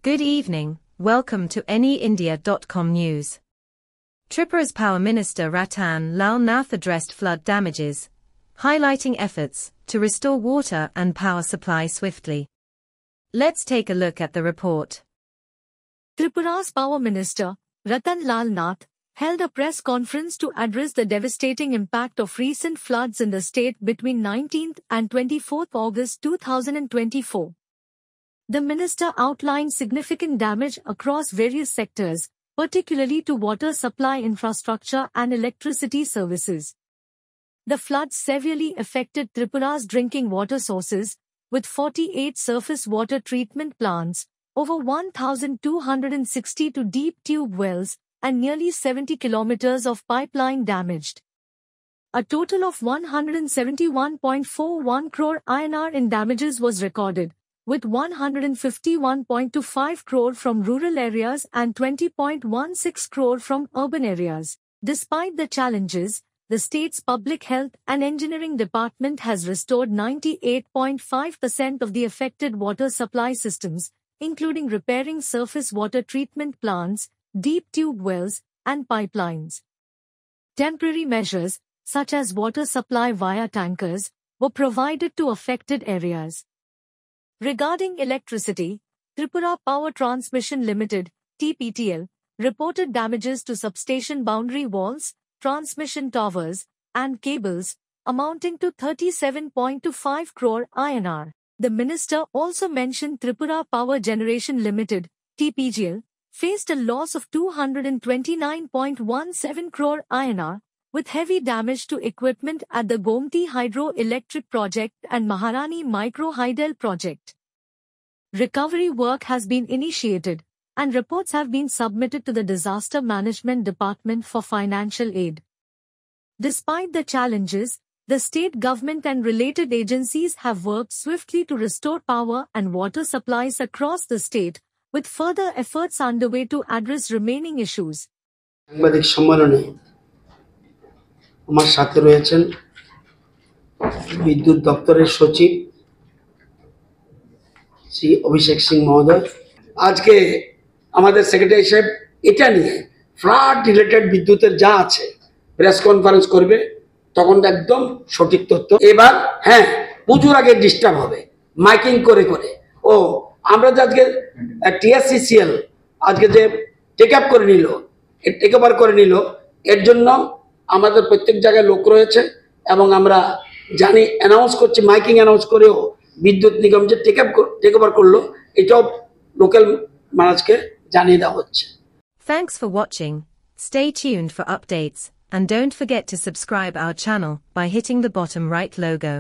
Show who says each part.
Speaker 1: Good evening, welcome to anyindia.com news. Tripura's Power Minister Ratan Lal Nath addressed flood damages, highlighting efforts to restore water and power supply swiftly. Let's take a look at the report.
Speaker 2: Tripura's Power Minister, Ratan Lal Nath, held a press conference to address the devastating impact of recent floods in the state between 19th and 24th August 2024. The minister outlined significant damage across various sectors, particularly to water supply infrastructure and electricity services. The floods severely affected Tripura's drinking water sources, with 48 surface water treatment plants, over 1,262 deep tube wells, and nearly 70 kilometers of pipeline damaged. A total of 171.41 crore INR in damages was recorded, with 151.25 crore from rural areas and 20.16 crore from urban areas. Despite the challenges, the state's Public Health and Engineering Department has restored 98.5% of the affected water supply systems, including repairing surface water treatment plants, deep tube wells, and pipelines. Temporary measures, such as water supply via tankers, were provided to affected areas. Regarding electricity, Tripura Power Transmission Limited, TPTL, reported damages to substation boundary walls, transmission towers, and cables, amounting to 37.25 crore INR. The minister also mentioned Tripura Power Generation Limited, TPGL, faced a loss of 229.17 crore INR, with heavy damage to equipment at the Gomti Hydro-Electric Project and Maharani Micro-Hydel Project. Recovery work has been initiated, and reports have been submitted to the Disaster Management Department for financial aid. Despite the challenges, the state government and related agencies have worked swiftly to restore power and water supplies across the state, with further efforts underway to address remaining issues.
Speaker 3: সাংবাদিক সম্মেলনে আমার সাথে রয়েছেন বিদ্যুৎ দপ্তরের সচিব শ্রী অভিষেক সিং মহোদয়। আজকে আমাদের সেক্রেটারি সাহেব এটা নিয়ে ফ্লাড রিলেটেড বিদ্যুতের যা আছে প্রেস কনফারেন্স করবে, তখন একদম সঠিক তথ্য। এবার হ্যাঁ, পুজোর আগে ডিস্টার্ব হবে মাইকিং করে করে। ও আমরা যে আজকে টিএসসিসিএল আজকে যে টেক ওভার করে নিল, এর জন্য আমাদের প্রত্যেক জায়গায় লোক রয়েছে এবং আমরা জানি অ্যানাউন্স করছি, মাইকিং অ্যানাউন্স করেও বিদ্যুৎ নিগম যে টেক ওভার করলো, এটাও লোকাল মানুষকে জানিয়ে দেওয়া হচ্ছে।
Speaker 1: Thanks for watching. Stay tuned for updates, and don't forget to subscribe our channel by hitting the bottom right logo.